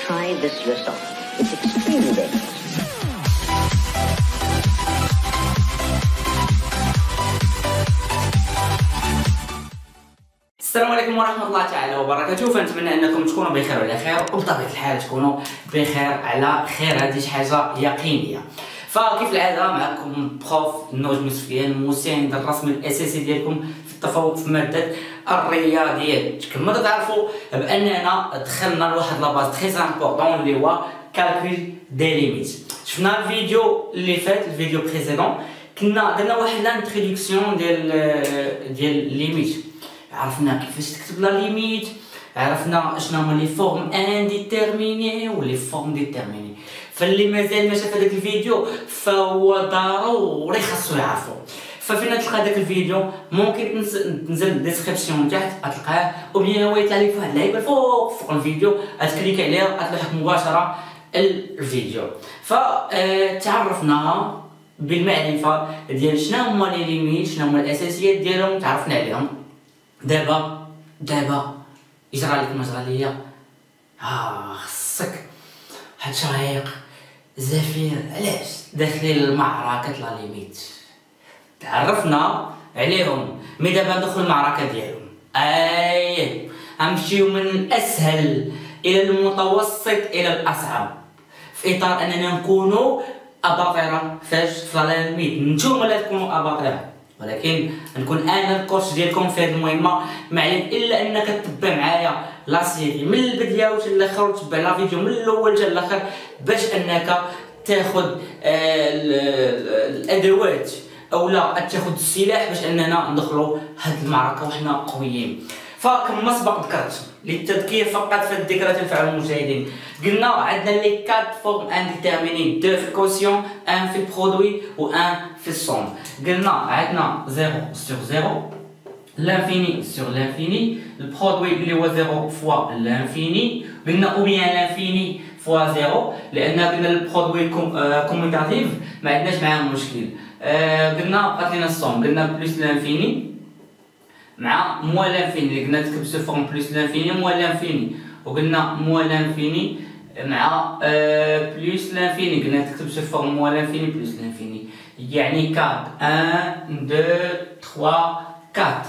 try this yourself. It's extremely dangerous. السلام عليكم ورحمة الله تعالى وبركاته. فنتمنى انكم تكونوا بخير وعلى خير، وبطبيعة الحال تكونوا بخير على خير. هذه حاجة يقينية. فكيف العادة معكم بروف النجم سفيان، المساند الرسمي الاساسي ديالكم في التفوق في مادة الرياضيات. كما تعرفوا باننا دخلنا لواحد لاباز تري امبورطون اللي هو كالكول دي ليميت. شفنا الفيديو اللي فات، الفيديو بريسيدون، كنا درنا واحد لانتروداكسيون ديال ليميت. عرفنا كيفاش تكتب لا ليميت، عرفنا شنو هما لي فورم انديتيرميني و لي فورم ديتيرميني. فاللي مازال ما شاف هذاك الفيديو فهو ضروري خاصو يعرفو. ففين تلقى داك الفيديو ممكن تنزل الديسكريبسيون تحت غتلقاه، او بيان هو يطلع لك واحد اللعيبه فوق الفيديو غتكليك عليها غتلوحك مباشره الفيديو. فتعرفنا بالمعرفه ديال شنو هما لي ليميت، شنو هما الاساسيات ديالهم، تعرفنا عليهم. دابا يجرى لك ما جرى ليا، خصك واحد شهيق زفير. علاش داخلين المعركة لا ليميت؟ تعرفنا عليهم، مي دابا ندخلوا المعركة ديالهم. غنمشيو من الاسهل الى المتوسط الى الاصعب، في اطار اننا نكونوا اباطره. فاش في لا ليميت نتوما لا تكونوا اباطره، ولكن نكون انا الكوتش ديالكم في هذه المهمه. ما عليك الا انك تتبع معايا لا سيري من البدايه حتى الاخر، وتتبع لا فيديو من الاول حتى الاخر، باش انك تاخذ الادوات او لا تاخذ السلاح باش اننا ندخلوا هذه المعركه وحنا قويين. فكما سبق ذكرت للتذكير فقط، في الذكرى تنفع المشاهدين، قلنا عندنا لي 4 فورم انديتيرميني، 2 في الكوسيون، 1 في البرودوي و 1 في السوم. قلنا عندنا 0 sur 0، l'infini sur l'infini، البرودوي اللي هو 0 فوا l'infini. قلنا او بيان l'infini فوا 0 لان قلنا البرودوي كوميتاتيف ما عندناش معاه مشكل. قلنا بقات لنا السوم، قلنا بلس l'infini مع موال لانفيني، قلنا تكتب سو فورم بلس لانفيني موال لانفيني، وقلنا موال لانفيني مع بلس لانفيني، قلنا تكتب سو فورم موال لانفيني بلس لانفيني. يعني 4 1 2 3 4.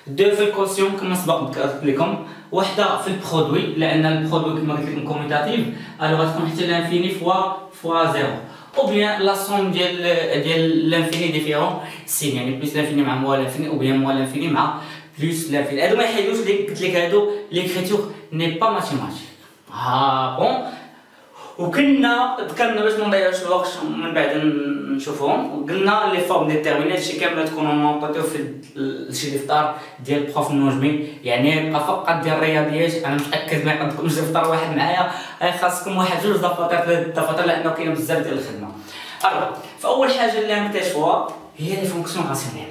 2 في الكوسيون كما سبق ذكرت لكم، وحده في البرودوي لان البرودوي كما قلت لكم كوميتاتيف، الوغ غتكون حتى لانفيني فوا 0، او بيان لا سوم ديال لانفيني ديفيرون سين، يعني بلس لانفيني مع موال لانفيني، او بيان موال لانفيني مع بلس لانفيني. هادو ما يحيدوش اللي قلت لك، هادو ليكريتور ني با ماتيماتيك. بون. وكنا ذكرنا باش ما نضيعوش الوقت من بعد نشوفهم، قلنا لي فورم ديتيرميني هادشي كامل تكونوا نوطيو في الشي دفتر ديال بروف النجمي. يعني بقى فقط ديال الرياضيات، انا متاكد ما عندكمش دفتر واحد معايا، خاصكم واحد جوج دفاتر لانه كاينه بزاف ديال الخدمه. فاول حاجه اللي غنكتشفوها هي لي فونكسيون راسيونيل.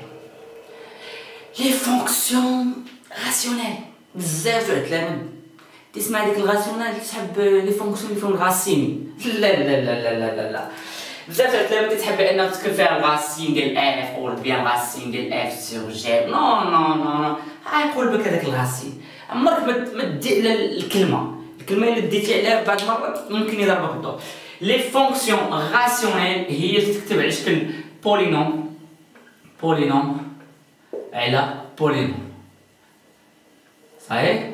لي فونكسيون راسيونيل بزاف د التلاميذ تسمع ديك الراسيونيل تحب لي فونكسيون اللي فيهم غاسيني. لا لا لا لا لا لا، بزاف د التلاميذ تحب انها تكتب فيها الغاسين ديال اف او بيان غاسين ديال اف سور جي. نو نو نو، غايقول بك هذاك الغاسين. عمرك ما تدي على الكلمه اللي ديتي عليها بعض المرات ممكن يضربك بالضوء. لي فونكسيون راسيونيل هي اللي تكتب على شكل بولينوم على بولينوم. صحيح؟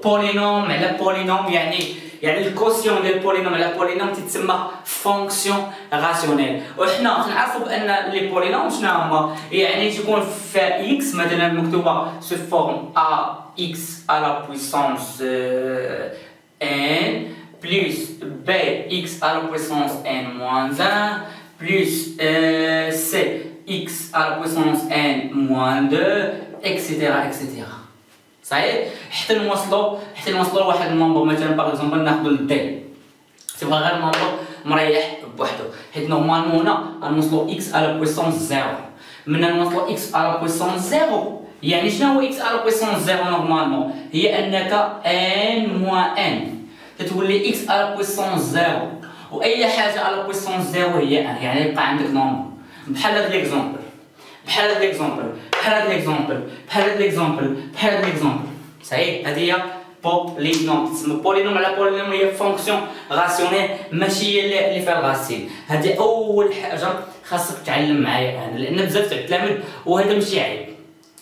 بولينوم على بولينوم، يعني الكوسيون ديال بولينوم على بولينوم تتسمى فونكسيون راسيونيل. وحنا كنعرفوا بان لي بولينوم شنو هما، يعني تكون في اكس مثلا مكتوبه سو فورم ا اكس ا لا بويسونس ان بلس بي اكس ا لا بويسونس ان موان 20 بلس سي x à la puissance n moins 2 etc etc. صحيح؟ حتى نوصلوا لواحد النمبر، مثلا باغ اكزومبل ناخذوا الدي، تبغى غير نمبر مريح بوحدو، حيت نورمالمون هنا غنوصلوا x à la puissance 0. من نوصلوا x à la puissance 0 يعني شنو هو x à la puissance 0 نورمالمون؟ هي انك n moins n تتولي x à la puissance 0، واي حاجه à la puissance 0 هي يعني يبقى عندك نمبر. بحال هاد ليكزومبل، بحال هاد ليكزومبل، بحال هاد ليكزومبل، بحال هاد ليكزومبل، بحال هاد ليكزومبل. صحيح؟ هادي هي بولينوم. تسمى بولينوم على بولينوم هي فونكسيون راسيونيل ماشي هي اللي فيها الغاسيل. هذه اول حاجه خاصك تعلم معايا انا، لان بزاف تاع التلاميذ وهذا ماشي عيب.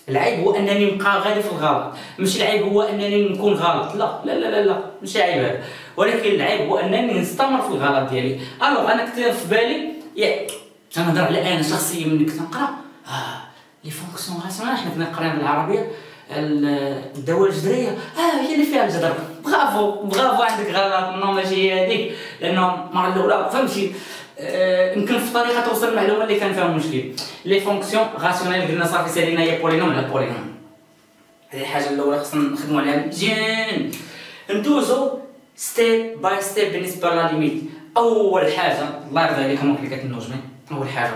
العيب هو انني نبقى غادي في الغلط، ماشي العيب هو انني نكون غلط، لا لا لا لا ماشي عيب هذا، ولكن العيب هو انني نستمر في الغلط ديالي. الوغ انا كنت في بالي تنهضر على انا شخصيا ملي كنت نقرا لي فونكسيون راسيونيل. حنا كنا قرينا بالعربيه الدوال الجذريه هي اللي فيها الجذر. برافو عندك غلط، نو ماشي هي هذيك، لانه المره الاولى فهمتي يمكن في طريقه توصل المعلومه اللي كان فيها مشكل. لي فونكسيون راسيونيل قلنا صافي سالينا هي بولينوم على بولينوم. هذه الحاجه الاولى خصنا نخدموا عليها مزيان. ندوزو ستيب باي ستيب بالنسبه لا ليميت. اول حاجه الله يرضي عليكم اللي كتنوجمي، اول حاجه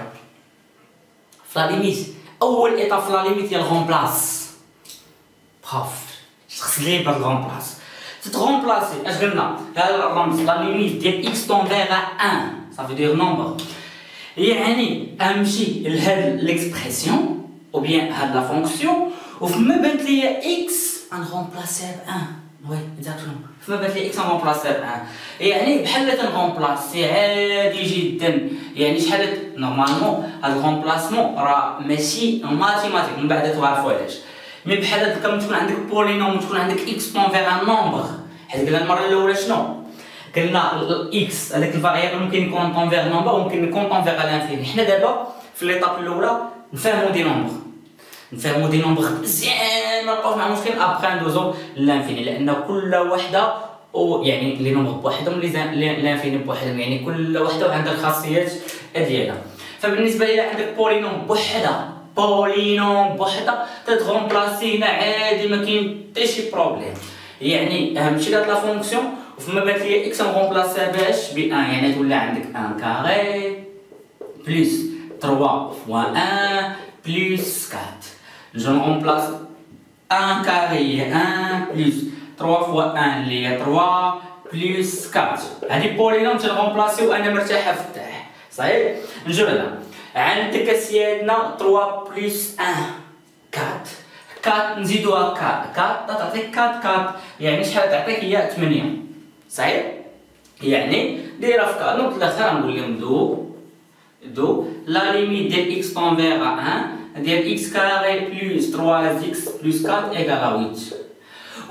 في لا ليميت، اول ايطاب في لا ليميت هي الغومبلاس. بخاف خصك غير بالغومبلاس تتغومبلاسي. اش قلنا؟ هذا الرمز لا ليميت ديال اكس طون فيغ 1 صافي دير نومبر، يعني امشي لهاد ليكسبرسيون او بيان هاد لا فونكسيون وفما بانت ليا اكس غنغومبلاسيها ب 1. وي اكزاكتومون فما بانت لي اكس غنغومبلاسيها ب 1، يعني بحال تنغومبلاسي عادي جدا. يعني شحال نورمالمون هاد الغومبلاسمون راه ماشي ماتيماتيك، من بعد تعرفوا علاش. مي بحال هاد كون تكون عندك بولينوم وتكون عندك اكس طون فيغ ان نومبر، حيت قلنا المره الاولى شنو؟ قلنا الاكس هذاك الفاريابل ممكن يكون طون فيغ نومبر وممكن يكون طون فيغ لانفيني. حنا دابا في ليطاب الاولى نفهمو دي نومبر مزيان، ما نبقاوش مع مشكل. ابخي ندوزو لانفيني، لان كل وحده يعني لي نومبر بوحدهم لانفيني بوحدهم، يعني كل وحده وعندها الخاصيات ديالها. فبالنسبه لي عندك بولينوم بوحده تتغومبلاسينا عادي، ما كاين حتى شي بروبليم. يعني اهم شي قالت لا فونكسيون وفما بانت لي اكس نغومبلاسيها باش ب 1، يعني تولي عندك 1 كاري بلس 3 فوا 1 بلس 4. جو نغومبلاس 1 كاري 1 بلس 3 فوا 1 اللي هي 3 بلس 4. هادي بولينوم تنغومبلاسيو انا مرتاحه في التاح صحيح. نجيو هنا عندك سيادنا 3 بلس 1 4 نزيدوها 4 تعطيك 4 يعني شحال تعطيك؟ هي 8 صحيح. يعني دايره في 4 نوض الاخر نقول لهم دو لا ليميت ديال اكس طون فيغ 1 ديال اكس كاري بلس 3 اكس بلس 4 ايكال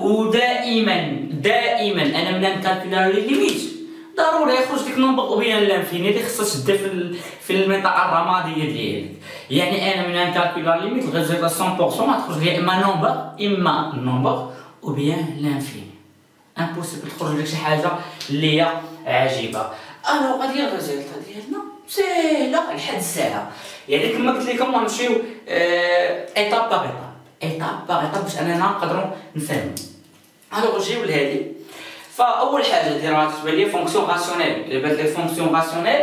8. ودائما انا ملي نكالكولا لي ليميت ضروري يخرج ديك نومبر او بيان لانفيني اللي خصها تشد في المنطقه الرماديه ديالك. يعني انا ملي نكالكولا ليميت الريزلت 100% غتخرج لي اما نومبر او بيان لانفيني. امبوسيبل تخرج لك شي حاجه اللي هي عجيبه. الوغ هادي الريزلت ديالنا سهله لحد الساعه. يعني كما قلت لكم غنمشيو ايطاب باغ ايطاب باش اننا نقدروا نفهموا. الوغ نجيو لهادي. فاول حاجه ديرها تبان لي فونكسيون راسيونيل. الا بانت لي فونكسيون راسيونيل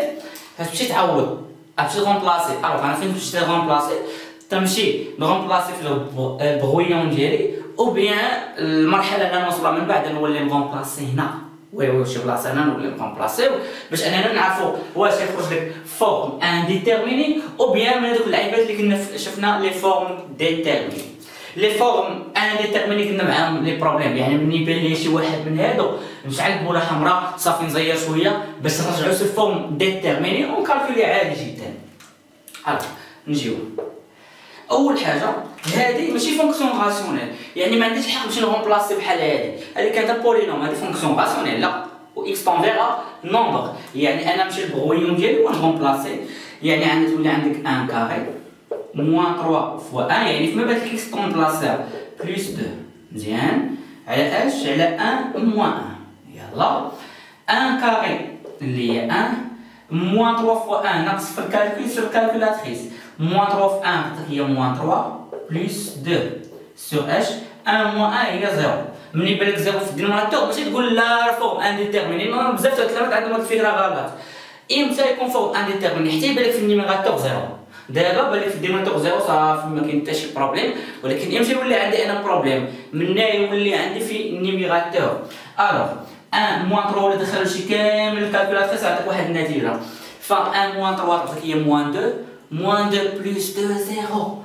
غتمشي تعوض، غتمشي غومبلاسي. الوغ انا فين مشيت غومبلاسي؟ تمشي نغومبلاسي في البغويون ديالي او بيان المرحله اللي نوصلها من بعد نولي نغومبلاسي هنا. وي شي بلاصه هنا نولي نغومبلاسيو باش اننا نعرفوا واش يخرج لك فورم انديتيرميني او بيان من هذوك اللعيبات اللي كنا شفنا لي فورم ديتيرميني. لي فورم انديتيرميني كنا معاهم لي بروبليم. يعني ملي يبان لي شي واحد من هادو نشعل بوله حمراء صافي نزير شويه باش نرجعو سي فورم ديتيرميني ونكالكولي عادي جدا. نجيو اول حاجه هذه ماشي فونكسيون راسيونيل، يعني ما عنديش الحق باش نغومبلاسي بحال هذه كانت بولينوم. هذه فونكسيون راسيونيل لا و اكس طون فيغ نومبر، يعني انا نمشي للبغويون ديالي ونغومبلاسي. يعني عندك تولي عندك 1 كاري موان 3 فوا 1، يعني فما بالك اكس طون بلاصيها بلس 2 مزيان على اش؟ على 1 موان 1. يلا 1 كاري اللي هي 1 موان 3 فوا 1 ناقص في الكالكول سور كالكولاتريس موان 3 في 1 تعطيك هي موان 3 بلس 2 سور اش 1 موان 1 هي 0. ملي يبان لك 0 في الدينوميناتور ماشي تقول لا فورم انديتيرميني. بزاف تاع التلاميذ عندهم هاد الفكره غلط. امتى يكون فورم انديتيرميني؟ حتى يبان لك في النيميراتور 0. دابا بان لك في الدينوميناتور 0 صافي ما كاين حتى شي بروبليم، ولكن امتى يولي عندي انا بروبليم؟ منا يولي عندي في النيميراتور. الوغ 1 موان 3 ولا دخلوا شي كامل الكالكولاتريس عطيك واحد النتيجه. ف 1 موان 3 تعطيك هي موان 2 موان 2 بلس 2 0.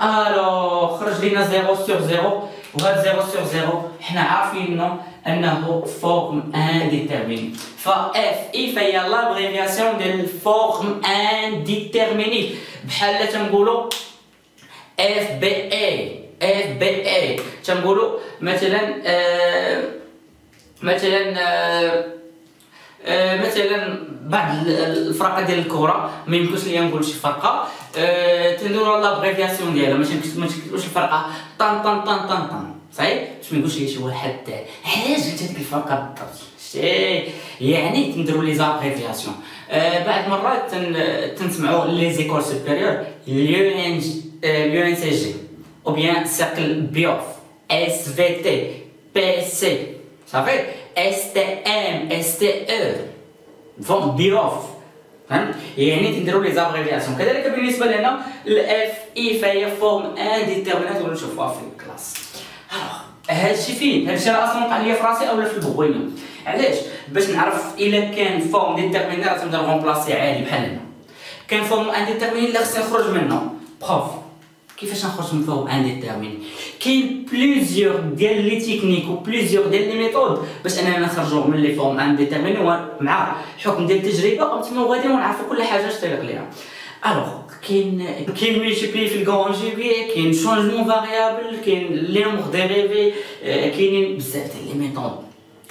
الوغ خرج لينا 0 سور 0 وهذا 0 sur 0 حنا عارفين انه فورم انديتيرميني. ف اف اي فهي لابريفياسيون ديال الفورم انديتيرميني، بحال تنقولوا اف بي اي. اف بي اي تنقولوا مثلا مثلا بعض الفرقه ديال الكره ما يمكنش ليا نقول شي فرقه تنديروا لابريفياسيون ديالها، ما تكتبوش الفرقه طن طن طن طن طن صحيح، باش ما نقولش ليا شي واحد علاش قلت هذيك الفرقه بالضبط شتي، يعني تنديروا لي زابريفياسيون. بعض المرات تنسمعوا لي زيكول سوبيريور اليو ان سي جي او بيان سيركل بيوف اس في تي بي سي صافي اس تي ام اس تي او فون بيوف فهمت، يعني تنديروا لي زابريفياسيون. كذلك بالنسبه لنا الاف اي فهي فورم انديتيرمينات ونشوفوها في الكلاس. هادشي فين؟ هادشي راه اصلا وقع ليا في راسي اولا في البغوينه. علاش؟ باش نعرف الا كان فورم ديتيرميني راه تنبدا نغومبلاسي عادي بحال هنا. كان فورم انديتيرميني اللي خصني نخرج منه بروف. كيفاش نخرج من فورم انديتيرميني؟ كاين بليزيور ديال لي تكنيك و بليزيور ديال لي ميثود باش اننا نخرجوا من لي فورم انديتيرميني، ومع حكم ديال التجربه قمت غادي ونعرفوا كل حاجه اشترك ليها. الوغ كاين ميلتيبلي في الكونجوغي، كاين شونجمون فاريابل، كاين لي نومبر ديريفي، كاينين بزاف ديال لي ميثود.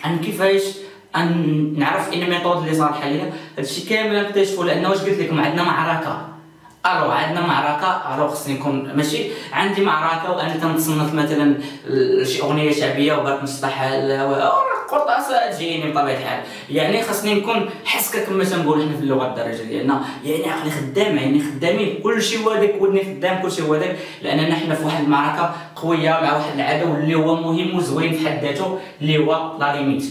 عن كيفاش نعرف ان ميثود اللي صالحه ليا، هادشي كامل نكتشفوا لانه واش قلت لكم عندنا معركه. عندنا معركه، خصني نكون ماشي عندي معركه وانا تنتصنت مثلا شي اغنيه شعبيه وبغيت نشطحها قرطاسه تجيني بطبيعه الحال، يعني خصني نكون حسكه كما تنقول حنا في اللغه الدارجه ديالنا، يعني عقلي خدام عيني خدامين كلشي وهذاك ودني خدام كلشي وهذاك، لاننا حنا في واحد المعركه قويه مع واحد العدو اللي هو مهم وزوين في حد ذاته اللي هو لا ليميت.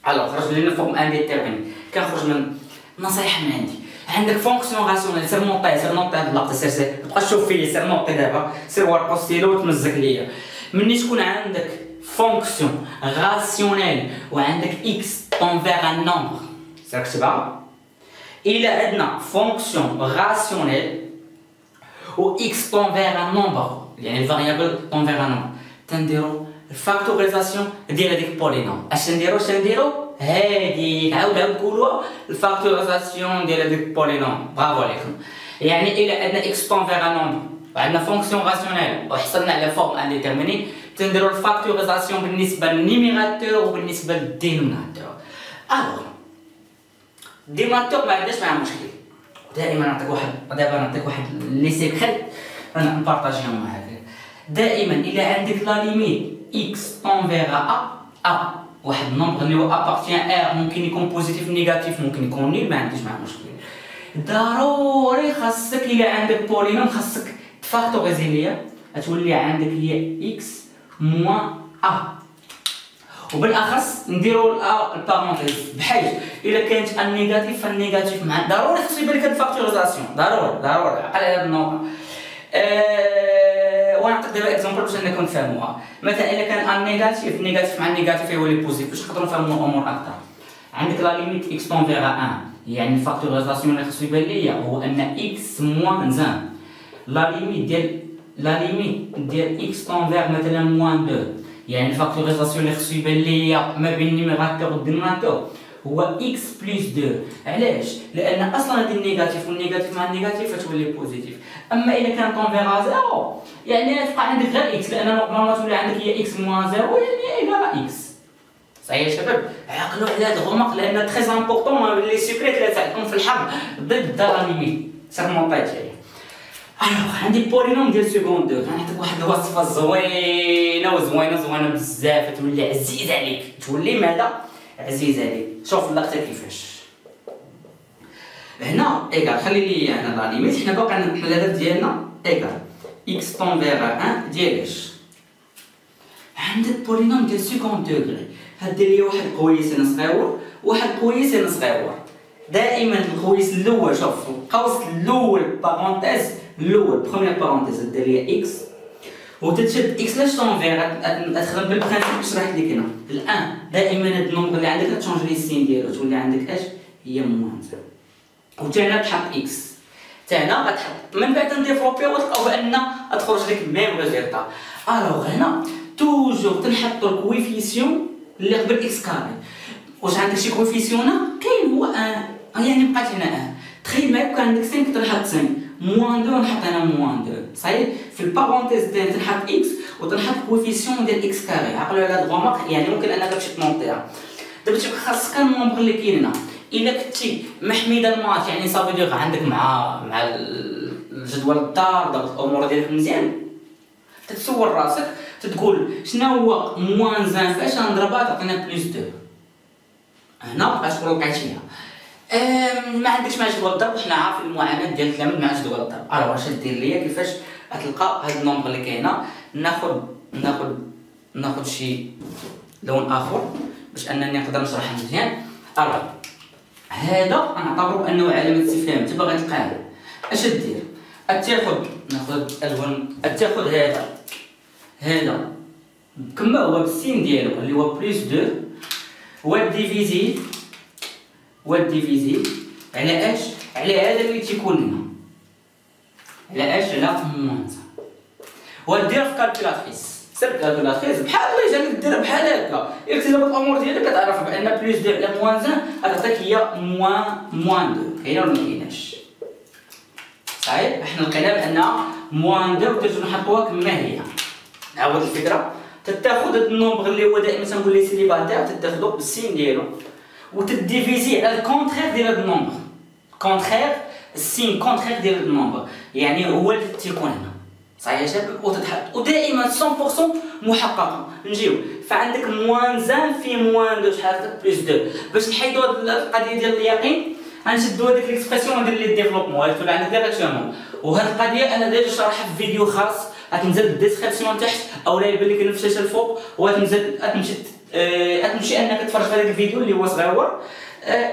خرج لنا فورم انديتيرميني. كنخرج من نصيحه من عندك فونكسيون راسيونيل، سير نوطي هاد اللقطه، سير بقى شوف فيا، سير نوطي دابا، سير ورقه ستيلو وتمزك ليا. ملي تكون عندك فونكسيون راسيونيل وعندك اكس اونفير ان نومبر، سير كتبها. الى عندنا فونكسيون راسيونيل و اكس اونفير ان نومبر، يعني الفاريابل اونفير ان نومبر، تنديرو الفاكتوريزاسيون ديال هذيك البولينوم. اش نديرو هاديك عاود نقولوها الفاكتوريزاسيون ديال هذيك البولينوم. برافو عليكم. يعني الى عندنا اكس اونفير ان نومبر وعندنا فونكسيون راسيونيل وحصلنا على فورم انديتيرميني، تنديرو الفاكتوريزاسيون بالنسبه للنيميراتور وبالنسبه للدينوميناتور. الدينوميناتور ما عندناش معاه مشكل، دائما نعطيك واحد لي سيكريت انا نبارطاجيهم معاك. دائما الى عندك لا ليميت اكس اونفير ا واحد النومبر اللي هو ابارتيان ار، ممكن يكون بوزيتيف نيجاتيف، ممكن يكون نيل، ما عنديش معاه مشكل. ضروري خاصك الى عندك بولينوم خاصك تفاكتوريزي ليا، غتولي عندك هي اكس موان ا، وبالاخص نديرو البارونتيز بحيث الا كانت النيجاتيف فالنيجاتيف مع ضروري خصو يبان لك الفاكتوريزاسيون، ضروري عقل على هاد النقطه. ونعطيك دابا اكزومبل باش انكم تفهموها. مثلا الا كان النيجاتيف مع النيجاتيف يولي بوزيتيف، باش نقدروا نفهموا الامور اكثر. عندك لا ليميت اكس تونفيغ 1، يعني الفاكتوريزاسيون اللي خصو يبان ليا هو ان اكس موان زان. لا ليميت ديال اكس تونفيغ مثلا موان 2، يعني الفاكتوريزاسيون اللي خصو يبان ليا ما بين النيميراتور والدينوميناتور هو اكس بلس 2. علاش؟ لان اصلا هادي النيجاتيف والنيجاتيف مع النيجاتيف تولي بوزيتيف. اما الا كان طونفيغ زيرو يعني تبقى عندك غير اكس، لان نورمالمون تولي عندك هي اكس موان زيرو يعني ايكال اكس. صحيح يا شباب؟ عقلوا على هاد الغمق لان تري امبورطون لي سيكريت اللي تعطيهم في الحرب ضد لا ليميت. سير نوطيت هي. عندي بولينوم ديال سكوندور، غنعطيك واحد الوصفه زوينه بزاف، تولي عزيز عليك، تولي ماذا؟ عزيز عليك. شوف اللقطه كيفاش هنا ايكال، خلي لي هنا لا ليميت، حنا باقي عندنا الهدف ديالنا ايكال اكس طونفيغ 1 ديال اش؟ عندك بولينوم ديال سكوند دوغري، هاد دير لي واحد القويسين صغيور وواحد القويسين صغيور. دائما القويس الاول، شوف القوس الاول بارونتيز الاول بروميير بارونتيز دير لي اكس، وتتشد اكس لاش طونفيغ تخدم بالبرانسيب اللي شرحت لك هنا. الان دائما هاد النومبر اللي عندك تشونج لي السين ديالو، تولي عندك اش؟ هي موان زيرو. وتانا تحط اكس، تانا غتحط من بعد نديفلوبي وتلقاو بان تخرج لك ميم ريزلتا. الوغ هنا توجور تنحطوا الكويفيسيون اللي قبل اكس كاري. واش عندك شي كويفيسيون كاين هو يعني بقات هنا تخيل معايا كان عندك 5 تنحط 5 موان 2 نحط انا موان 2 صحيح. في البارونتيز ديال تنحط اكس وتنحط الكويفيسيون ديال اكس كاري. عقلوا على هاد الغومارك يعني ممكن انك تمشي تمونطيها. دابا تيبقى خاصك النومبر اللي كاين هنا. الا كنتي محميده المات يعني صافي دير عندك مع الجدول الدار ضبط الامور ديالك مزيان تتسول راسك تتقول شنو هو موان زان فاش غنضربها تعطينا بليس 2 هنا بقات تقول وقعت فيها. ما عندكش مع جدول الضرب حنا عارفين المعاناه ديال التلاميذ مع جدول الضرب. الوغ واش دير ليا كيفاش غتلقى هاد النومبر اللي كاينه. ناخذ شي لون اخر باش انني نقدر نشرحها مزيان. الوغ هذا نعتبرو انه علامه استفهام انت باغي تلقاها. اش دير ناخذ الالوان تاخذ هذا كما هو بالسين ديالو اللي هو بليس 2 والديفيزي على اش على هذا اللي تيكون هنا على اش على موان. ودير في كالكولاتريس سير كالكولاتريس بحال الله جاك ديرها بحال هكا. الا كنتي ضابط الامور ديالك كتعرف بان بليس 2 على موان 1 غتعطيك هي موان 2 كاينه ولا مكايناش صحيح. حنا لقينا بان موان 2 وترجعو نحطوها كما هي. نعاود الفكره تتاخذ هاد النومبر اللي هو دائما تنقول ليه سيليباتير تتاخذو بالسين ديالو وتديفيزي على الكونترير ديال هاد النومبر. كونترير السين كونترير ديال هاد النومبر يعني هو اللي تيكون هنا صحيح يا شباب. وتتحط ودائما 100% محققه. نجيو فعندك موان زان في موان 2 شحال بليس 2 باش نحيدو هاد القضيه ديال اليقين غنشدو هذيك ليكسبرسيون ندير لي ديفلوبمون غتولي عندك ديريكتومون. وهاد القضيه انا ديجا شارحها في فيديو خاص غتنزل بالديسكريبسيون تحت اولا يبان لك في الشاشه الفوق غتمشي انك تفرج في هذاك الفيديو اللي هو صغيور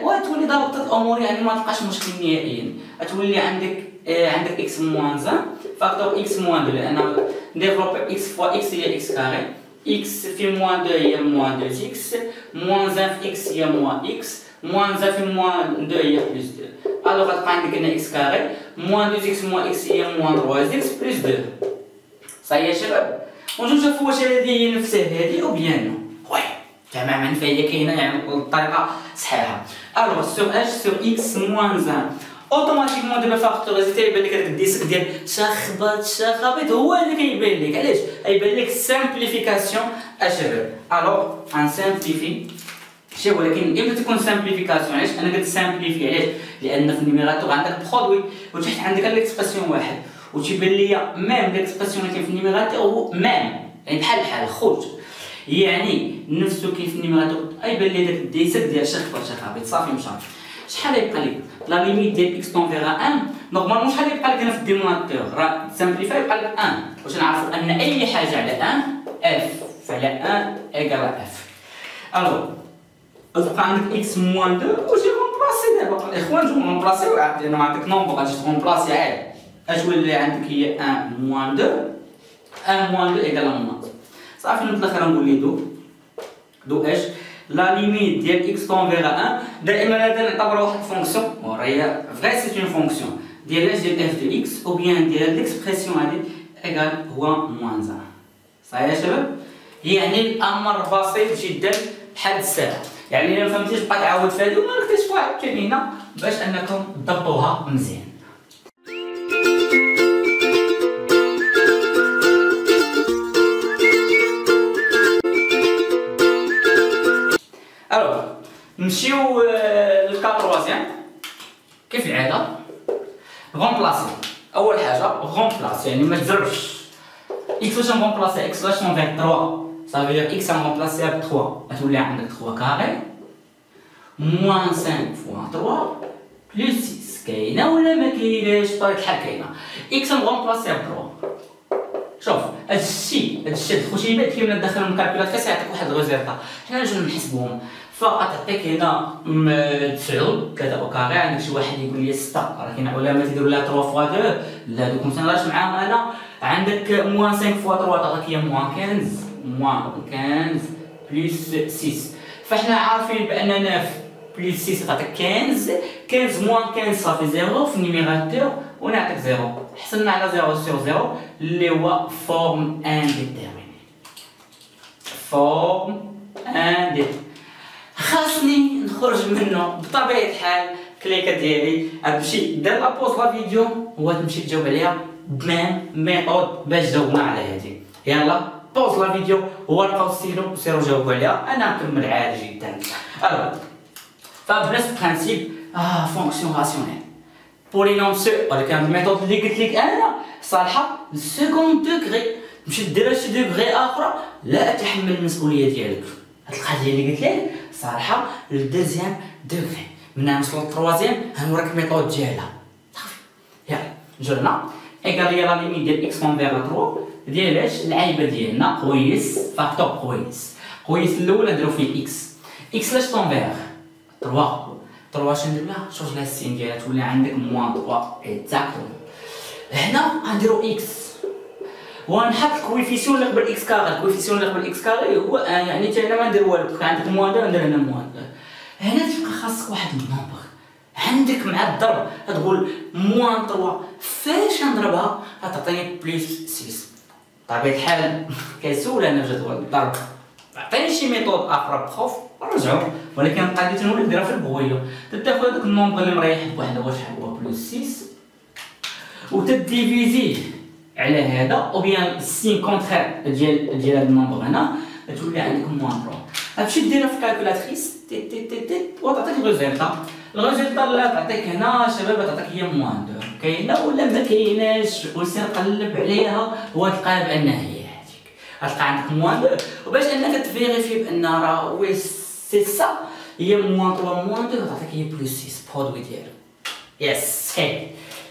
وتولي ضابط الامور يعني ما تلقاش مشكل نهائيا. غتولي عندك اكس موان زان فاكتور اكس موان 2 لان ديفلوب اكس فوا اكس هي اكس كاري اكس في موان 2 هي موان 2 اكس موان زان في اكس هي موان اكس موان زان في موان 2 هي بلس 2. الوغ غتبقى عندك هنا اكس كاري موان 2 اكس موان اكس هي موان 3 اكس بلس 2 صحيح يا شباب. ونجيو نشوفوا واش هذه هي نفسها هذه او بيان نو وي تماما فهي كاينه يعني بالطريقه صحيحه. الوغ سور اش سور اكس موان زان اوتوماتيكمون دابا فاكتوريزي تيبان لك هذاك الديسك ديال شخبط هو اللي كيبان لك. علاش يبان لك سامبليفيكاسيون اشباب. الوغ ان سامبليفي شي ولكن امتى تكون سامبليفيكاسيون. علاش انا قلت سامبليفي علاش لان في النيميراتور عندك برودوي وتحت عندك ليكسبرسيون واحد وتيبان ليا ميم ليكسبرسيون اللي كاين في النيميراتور هو ميم يعني بحال خوت يعني نفسو كاين في النيميراتور يبان لي داك الديسك ديال شخبط صافي مشى. شحال يبقى لك لا ليميت ديال اكس طون فيغا 1 نورمالمون شحال يبقى لك هنا في الدينوناتور راه سامبليفاي يبقى لك 1 واش نعرفوا ان اي حاجه على 1 اف فعلى 1 ايكال اف. الوغ تبقى عندك اكس موان 2 وجي رومبلاسي دابا الاخوان نجيو رومبلاسيو عاد انا نعطيك نومبر غادي ترومبلاسي عادي اش ولي عندك هي 1 موان 2 1 موان 2 ايكال موان صافي. من الاخر نقول لي دو اش لا ليميت ديال اكس طون فيغا 1 دائما هذا نعتبره واحد الفونكسيون وراهي فري سيت اون فونكسيون ديال اش ديال اف دو اكس او بيان ديال ليكسبرسيون هذه ايكال هو موان زان صحيح يا شباب. يعني الامر بسيط جدا بحال الساعه يعني الا ما فهمتيش بقى تعاود في هذه وما نكتبش واحد الكلمه باش انكم تضبطوها مزيان. الوغ نمشيو للكاتروازيام كيف العاده غومبلاسي. اول حاجه غومبلاسي يعني ما تزربش اكس واش نغومبلاسي اكس واش نون فيغ 3 صافي دير اكس نغومبلاسيها ب 3 غتولي عندك 3 كاري موان 5 فوا 3 بلس 6 كاينه ولا ما كايناش بطبيعه الحال كاينه. اكس نغومبلاسيها ب 3 شوف هادشي الخشيبات كيما ندخلهم الكالكولاتريس يعطيك واحد الريزلتا حنا نجيو نحسبوهم فغتعطيك هنا 9 3 او كاري. عندك شي واحد يقول لي 6 راه كاين علماء تيديروا لها 3 فوا 2 لا دوك ما تنهضرش معاهم انا. عندك موان 5 فوا 3 تعطيك هي موان 15 بلس 6 فاحنا عارفين بان 9 بلس 6 تعطيك 15 موان 15 صافي 0 في النيميراتور ونعطيك 0 حصلنا على 0 سور 0 اللي هو فورم انديتيرميني فورم ان دي. خاصني نخرج منه بطبيعه الحال. كليكه ديالي غتمشي دير لابوز لا فيديو وتمشي تجاوب عليها بميم ميثود باش جاوبنا على هذه. يلا بوز لا فيديو ورقه وستيلو وسيروا جاوبوا عليها، انا نكمل عادي جدا. فبنفس البرانسيب فونكسيون راسيونيل بولينوم سو، ولكن الميثود اللي قلت لك انا صالحه للسكوند دوغري. تمشي دير شي دوغري اخرى لا تحمل المسؤوليه ديالك. هاد القضيه اللي قلت لك صالحه للدوزيام دوغري. من نوصلو للتروازيام غنوريك الميثود ديالها صافي. يلا نجيو هنا ايكالي لا ليميت ديال اكس كونفير 3 ديالاش العايبه ديالنا قويس فاكتور قويس الاول نديرو فيه اكس لاش كونفير 3 شنو ندير لها؟ شوف لها السين ديالها تولي عندك موان 3 اكزاكتومون. هنا غنديرو اكس ونحط الكويفيسيون اللي قبل اكس كاري. الكويفيسيون اللي قبل اكس كاري هو يعني حتى هنا ما ندير والو، كان عندك موان 2 ندير هنا موان 2. هنا تبقى خاصك واحد النومبر عندك مع الضرب تقول موان 3 فاش نضربها غتعطيني بلس 6. بطبيعة الحال كيسول انا في جدول الضرب، عطيني شي ميثود اخرى بخوف نرجعو، ولكن القضيه تنولي نديرها في البغويه. تاخذ هذاك النومبر اللي مريح بوحده واش هو بلس 6 وتديفيزيه على هذا او بيان السين كونترير ديال هذا النومبر هنا تولي عندك موان 3. غتمشي ديرها في الكالكولاتريس وتعطيك الريزلتا اللي تعطيك هنا شباب تعطيك هي موان 2. كاينه ولا ما كايناش؟ وسير قلب عليها وتلقى بانها هي هذيك. غتلقى عندك موان 2 وباش انك تفيريفي بان راه وي سي سا هي موان 3 موان 2 تعطيك هي بلس 6 برودوي ديالو. يس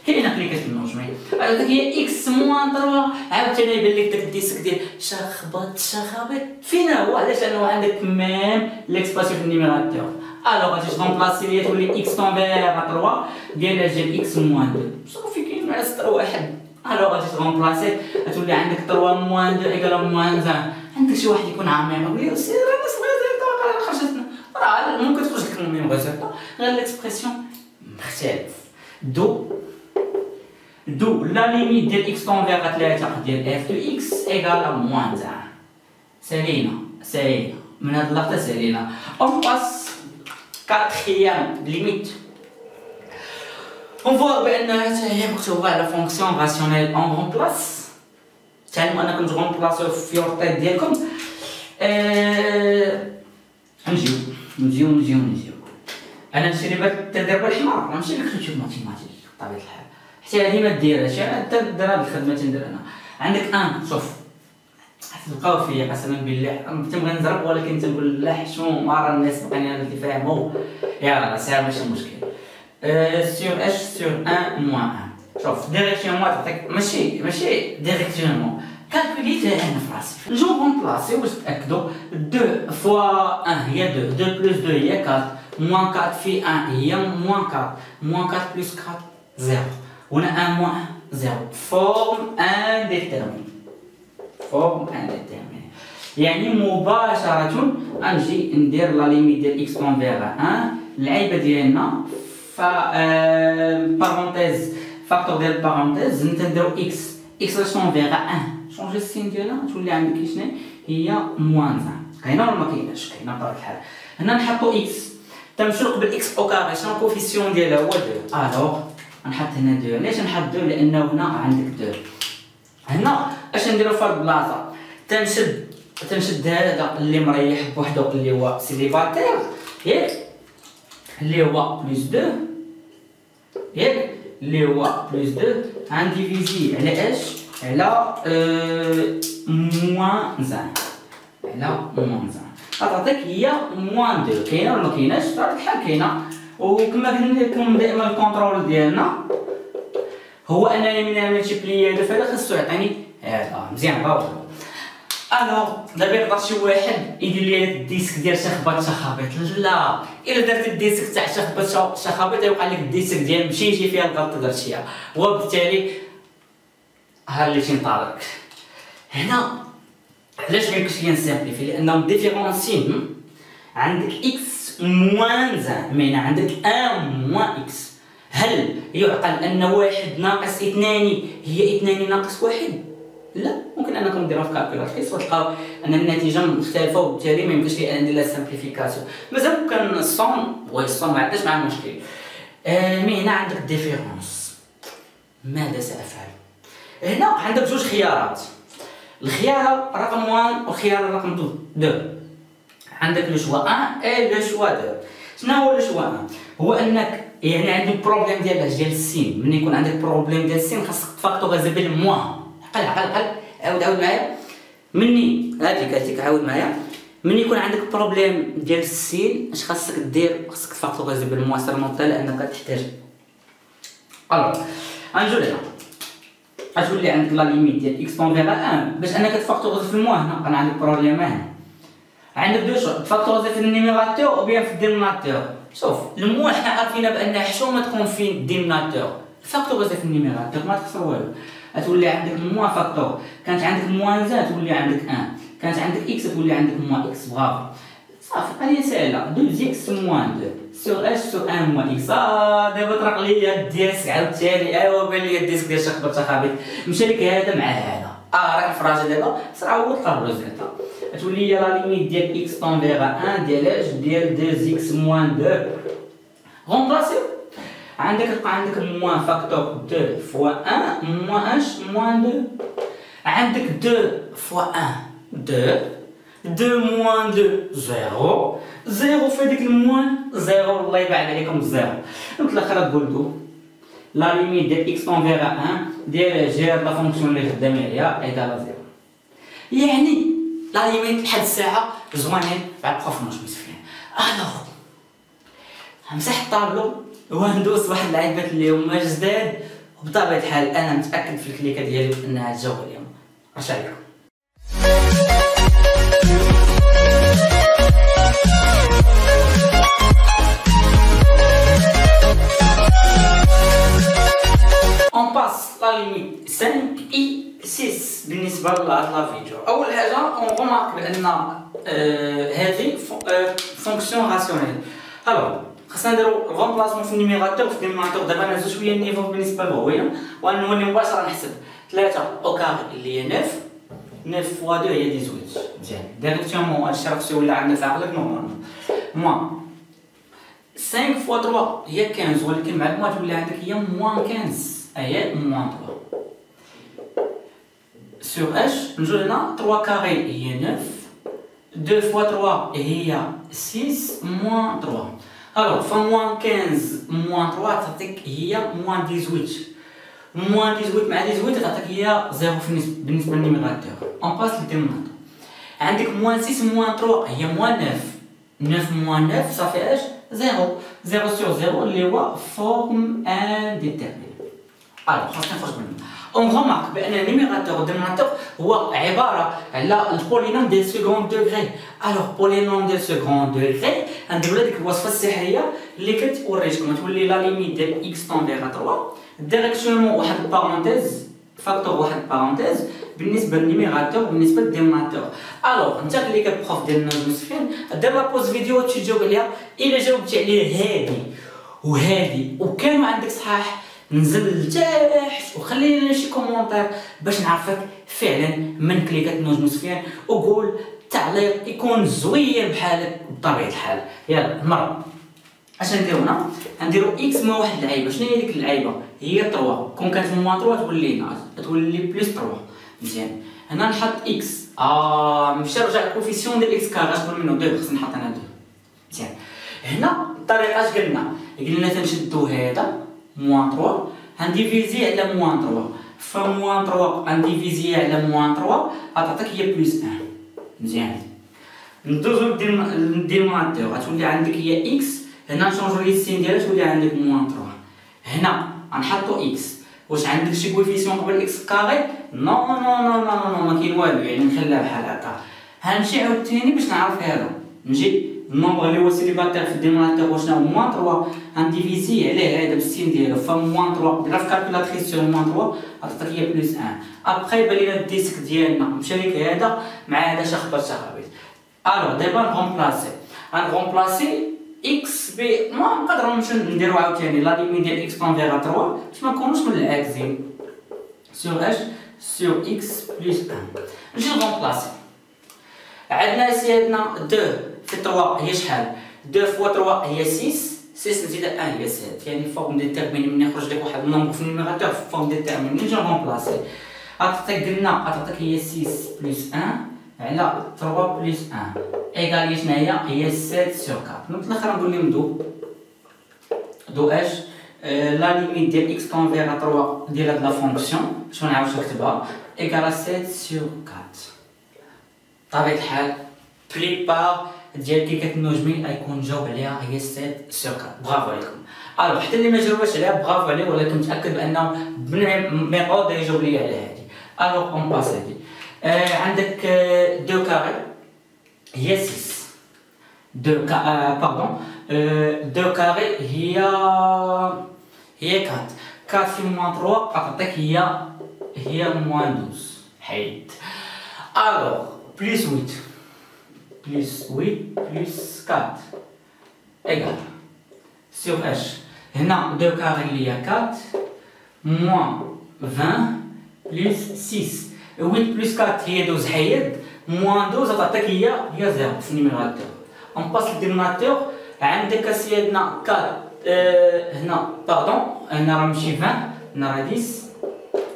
كاينه كليكات المجموع هذاك هي اكس موان 3. عاوتاني يبان لك داك الديسك ديال شخبط فين هو؟ علاش؟ لانه عندك ميم ليكسباسيون في النيميراتور. الوغ غادي تغومبلاسي ليا تولي اكس كونفير 3 ديال اكس موان 2 صافي. كاين مع سطر واحد. الوغ غادي تغومبلاسي تولي عندك 3 موان 2 ايكال موان 1. عندك شي واحد يكون عامر يقول لي سير انا صغير خرجتنا، راه ممكن تخرج لك الميم ريزلتا غير ليكسبرسيون مختلف. دو لا ليميت ديال اكس كونفير 3 ديال اف دو اكس ايكال موان 1. سالينا من هاد اللقطه سالينا. اون باس كاتريام ليميت اون فوا بان حتى هي مكتوبه على فونكسيون راسيونيل اون غومبلاس. تعلموا انكم تغومبلاسيو في يورطيط ديالكم. نجيو انا نشري بهاد التدريب الحمار ماشي ليكريتور ماتيماتيك بطبيعه الحال، حتى هذه ما ديرهاش انا دير هاد الخدمه تندير انا. عندك شوف تلقاو فيا قسما بالله تنبغي نزرب ولكن تنقول لا حشوم ما راه الناس بقاني انا اللي فاهمو. يلا صعيب ماشي مشكل. سور اش سور 1 موان 1. شوف ديريكسيون تعطيك ماشي ديريكسيون كالكوليت انا في راسي نجو غومبلاسي واش تاكدوا 2 فوا 1 هي 2 بلس 2 هي 4 موان 4 في 1 هي موان 4 موان 4 بلس 4 0 هنا 1 موان 0 فورم انديتيرميني يعني مباشرة غنجي ندير لا ليميت ديال اكس كونفير 1 العيبه ديالنا بارونتيز فاكتور ديال بارونتيز نديرو اكس لاش كونفير 1 شونجي السين ديالها تولي عندك شنو هي موان 1. كاينه ولا ما كايناش؟ كاينه بطبيعه الحال. هنا نحطو اكس تنمشيو قبل اكس او كاري شنو الكوفيسيون ديالها هو 2. الوغ نحط هنا 2. علاش نحط 2؟ لانه هنا عندك 2. هنا اش نديرو في هاد البلاصه تنشد هذا اللي مريح بوحدو اللي هو سيليباتير ياك اللي هو بلس 2 ياك اللي هو بلس 2 غنديفيزي على اش على موان 1 على موان 1 غتعطيك هي موان 2. كاينه ولا ما كايناش؟ بطبيعة الحال كاينه. وكما قلنا لكم دائما الكونترول ديالنا هو انني من ملتيبلي هذا فهذا خاصو يعطيني هذا مزيان. برافو. الوغ دابا يقدر شي واحد يدير لي الديسك ديال شخبط لا الا درت الديسك تاع شخبط يوقع لك الديسك ديال مشيتي فيها الغلطه درتيها وبالتالي ها اللي تنطالك. هنا علاش ميمكنش ليا نسامبليفي؟ لانهم ديفيرونسيين. عندك اكس موان 1 مين عندك 1 موان اكس. هل يعقل ان 1 ناقص 2 هي 2 ناقص 1؟ لا، ممكن انكم ديروها في كالكولاتريس وتلقاو ان النتيجه مختلفه، وبالتالي ما يمكنش لي انا ندير لها سامبليفيكاسيون. مازال كان الصون الصون ما عندناش معاه مشكل. مي هنا عندك ديفيرونس، ماذا سافعل؟ هنا عندك جوج خيارات، الخيار رقم 1 والخيار رقم 2. عندك لو شوا 1 اي لو شوا 2. شنو هو لو شوا 1؟ هو انك يعني عندك بروبليم ديال السين. ملي يكون عندك بروبليم ديال السين خاصك تفاكتوريزي بالموان. عقل عاود معايا. مني هادي قالتك عاود معايا. ملي يكون عندك بروبليم ديال السين اش خاصك دير؟ خاصك تفاكتوريزي بالموان سيرمونطال لانك تحتاج. الوغ غنجيو لهنا، غتولي عندك لا ليميت ديال اكس طون فيغا 1 باش انك تفاكتوريزي في الموان. هنا انا عندي بروبليم هنا، عندك دو شو تفاكتوريزي في النيميراتور او بيان في الدينوميناتور. شوف الموان حنا عارفين بان حشومه تكون في الدينوميناتور، فاكتوريزي في النيميراتور ما تخسر والو. غتولي عندك الموان فاكتور، كانت عندك الموان زاد تولي عندك 1، كانت عندك اكس تولي عندك موان اكس. برافو صافي، قضيه ساهله. 2 اكس موان 2 سور اش سور 1 موان اكس. دابا طرق ليا الديسك عاوتاني. ايوا بان ليا الديسك ديال شخبط خابط، مشى لك هذا مع هذا. راك فراجه دابا صرا هو طلب الريزلت. تولي ليا لا ليميت ديال اكس طون فيغا 1 ديال اش ديال 2 اكس موان 2. غومبلاسي عندك موان فاكتور 2 فوا 1 موان اش موان 2. عندك 2 فوا 1 2 موان 2 0 0 في ديك الموان 0. الله يبعد عليكم 0. دونك الاخر قلتو لا ليميت ديال اكس طون فيغا 1 ديال جير لا فونكسيون اللي خدامين عليها ايكال 0. يعني لا ليميت لحد الساعه زوينين مع البروف مش مسفين. الوغ غنمسح الطابلو وندوز واحد العيبات اللي هما جداد، وبطبيعه الحال انا متاكد في الكليكه ديالي انها تجاوب عليهم. اش عليكم؟ اون باس لا ليميت 5 اي 6 بالنسبه لهاد لا فيديو. اول حاجه اون غومارك بان هذه فونكسيون راسيونيل. الوغ خاصنا نديرو غومبلاسمون في النيميراتور وفي الدينوميناتور. دابا نهزو شويه النيفو بالنسبه للهويه ونولي مباشره نحسب 3 او كاري اللي هي 9 فوا 2 هي 18. مزيان ديريكتومون هادشي راه ولا عندنا في عقلك نورمالمون. موان 5 فوا 3 هي 15 ولكن مع الموان تولي عندك هي موان 15 هي موان 3 سور اش. نجو هنا 3 كاري هي 9 2 فوا 3 هي 6 موان 3. الوغ فموان 15 موان 3 تعطيك هي موان 18. موان 18 مع 18 تعطيك هي 0 بالنسبه للنيميراتور. اون باس للدينوميناتور. عندك موان 6 موان 3 هي موان 9 موان 9 صافي اش 0 سور 0 اللي هو فورم انديتيرميني. الوغ خاصنا نخرج منه. اون غومارك بان النيميراتور والدينوميناتور هو عباره على البولينوم ديال سكوند دوغري. الوغ بولينوم ديال سكوند دوغري غنديرو لها ديك الوصفه السحريه اللي كتوريكم. تولي لا ليميت ديال اكس طون فيغا 3 ديريكسيونمون واحد البارونتيز فاكتور واحد البارونتيز بالنسبه للنيميراتور وبالنسبه للدينوميناتور. الوغ انت اللي كبروف ديالنا المسفين دير لا بوز فيديو تجاوب عليها. الا جاوبتي عليه هادي وهادي وكانوا عندك صحاح نزل لتحت وخلي لنا شي كومونتير باش نعرفك فعلا من كليكات نوج مسفين، وقول تعليق يكون زوين بحالك بطبيعه الحال. يلا مرة اش نديرو هنا؟ نديرو اكس مع واحد العيبه. شنو هي ديك العيبه؟ هي 3. كون كانت موان 3 تولي هنا تولي بلس 3. مزيان هنا نحط اكس مشى رجع الكوفيسيون ديال اكس كار اش منه 2 خصني نحط هنا 2. مزيان هنا الطريقه اش قلنا تنشدو هذا موان 3 غنديفيزي على موان 3 فموان 3 غنديفيزي على موان 3 غتعطيك هي بلس 1. مزيان ندوزو للدينوميناتور غتولي عندك هي اكس. هنا نشونجو لي السين ديالها تولي عندك موان 3. هنا غنحطو اكس. واش عندك شي كوفيسيون قبل اكس كاري؟ نو ما كاين والو، يعني نخليها بحال هكا. غنمشي عاوتاني باش نعرف هذا نجي النومبر اللي هو سيليباتير في الدينوميناتور واش هو موان 3 غنديفيزي عليه هذا بالسين ديالو فموان 3 ديرها في كالكولاتريس سور موان 3 غتعطيك هي بلس 1. ابخي بان لينا الديسك ديالنا مشى ليك هذا مع هذا شخبط شخابيط. الوغ دابا غنغومبلاسي اكس ب ما نقدروا نمشيو نديرو عاوتاني لا ليميت ديال اكس طون فيغا 3 باش ما نكونوش من العاكسين سور اش sur x plus 1. نجي نغومبلاسي. عندنا سيدنا 2 في 3 هي شحال؟ 2 fois 3 هي 6. 6 نزيد 1 هي 7. يعني فورم ديتيرميني من يخرج لك واحد النومبر في النيميراتور في فورم ديتيرميني. نجي نغومبلاسي. عطاتك قلنا عطاتك هي 6 بلس 1 على 3 بلس 1 ايكال شناهي؟ هي 7 sur 4. دونك الاخر نقول لهم دو اش لا ليميت ديال اكس كونفير على 3 ديال هاد لا فونكسيون باش ما نعاودش نكتبها ايكال 7 sur 4. بطبيعة الحال بليبار ديال كي كتنجمي غيكون جاوب عليها هي 7 sur 4. برافو عليكم. الوغ حتى اللي ما جاوبش عليها برافو عليه، ولكن متاكد بانه بالميثود يجاوب ليا على هادي. الوغ اون باس هادي. عندك 2 كاري هي 6. 2 باردون 2 كاري هي 4. 4 في موان 3 عطاتك هي موان 12. حيد. الوغ بلس 8 بلس 8 بلس 4 ايكال سيغ اش. هنا 2 كاري اللي هي 4 موان 20 بلس 6. 8 بلس 4 هي 12 حيد، موان 12 تعطيك هي 0 في النيميراتور. اون باس للدينوميناتور. عندك سيدنا 4 هنا باردون هنا راه ماشي 20 هنا راه 10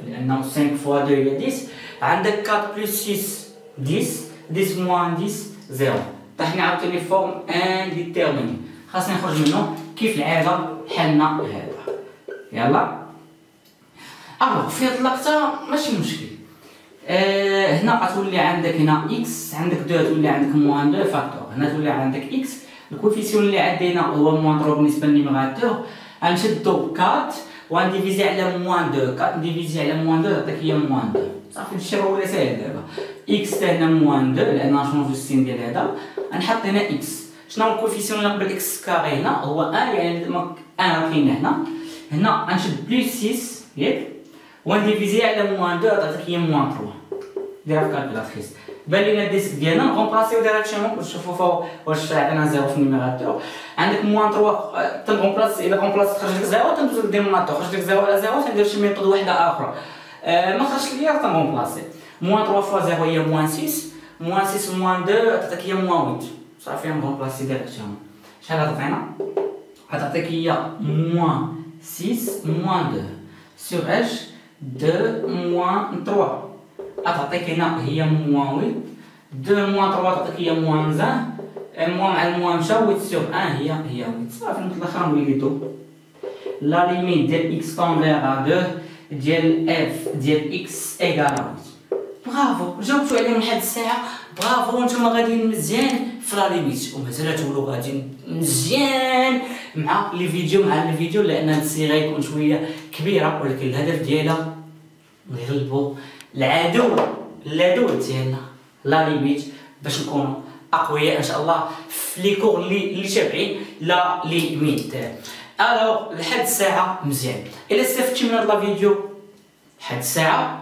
لانه 5 فوا 2 هي 10. عندك 4 بلس 6 10 10 موان 10 0. طيحنا عاوتاني فورم انديتيرميني خاصني نخرج منه كيف العاده حلنا هذا. يلا الوغ في هاد اللقطه ماشي مشكل. هنا غتولي عندك هنا اكس، عندك 2 تولي عندك موان 2 فاكتور. هنا تولي عندك اكس. الكوفيسيون اللي عندي هنا هو موان 3 بالنسبه للنيميراتور. غنشدو 4 وغنديفيزي على موان 2. 4 نديفيزي على موان 2 تعطيك هي موان 2. صافي هادشي راه ولا ساهل دابا. اكس حتى هنا موان 2 لان غنشونجو السين ديال هذا. غنحط هنا اكس. شنو هو الكوفيسيون اللي قبل اكس كاري هنا؟ هو 1 يعني 1 راه كاين هنا. هنا غنشد بلس 6 ياك ونديفيزي على موان 2 تعطيك هي موان 3. ديرها في كالكولاتريس. بان لينا الديسك ديالنا نغومبلاسيو ديريكتومون باش نشوفو واش عطينا 0 في النيميراتور. عندك موان 3 تنغومبلاسي. الا غومبلاسي تخرج لك 0 تندوز للدينوميناتور. خرج لك 0 على 0 تندير شي ميثود واحده اخرى. ما خرجش ليا تنغومبلاسي. موان 3 فوا 0 هي موان 6. موان 6 موان 2 تعطيك هي موان 8. صافي نغومبلاسي ديريكتومون. شحال غتعطينا؟ غتعطيك هي موان 6 موان 2 سور اش 2 موان 3. غتعطيك هنا هي موان 8. 2 موان 3 تعطيك هي موان 20. الموان مع الموان مشاو 8 سور 1 هي 8. صافي نوت الاخر نوليدو لا ليميت ديال اكس كونفير ا 2 ديال اف ديال اكس ايكال 8. برافو جاوبتو عليهم لحد الساعه. برافو نتوما غاديين مزيان في لا ليميت ومازال تولوا غاديين مزيان مع الفيديو لان هاد الصيغه غيكون شويه كبيره، ولكن الهدف ديالها نغلبوا العدو اللدود ديالنا لا ليميت باش نكونوا اقوياء ان شاء الله في لي كور اللي تابعين لا ليميت. الوغ لحد الساعه مزيان. الا استفدتي من هذا الفيديو لحد الساعه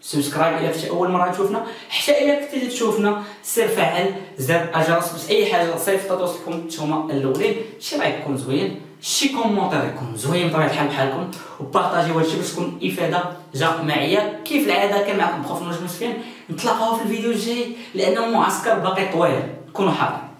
سبسكرايب الا كنتي اول مره تشوفنا، حتى الا كنتي تشوفنا سير فعل زر الجرس باش اي حاجه صيفط توصلكم نتوما الاولين. شي لايك يكون زوين، شي كومونتير يكون زوين بطبيعه الحال بحالكم، وبارطاجيو هادشي باش تكون افاده جماعيه. كيف العاده كان معكم بروف نجم مسفين. نتلاقاو في الفيديو الجاي لانه معسكر باقي طويل. كونوا حاضرين.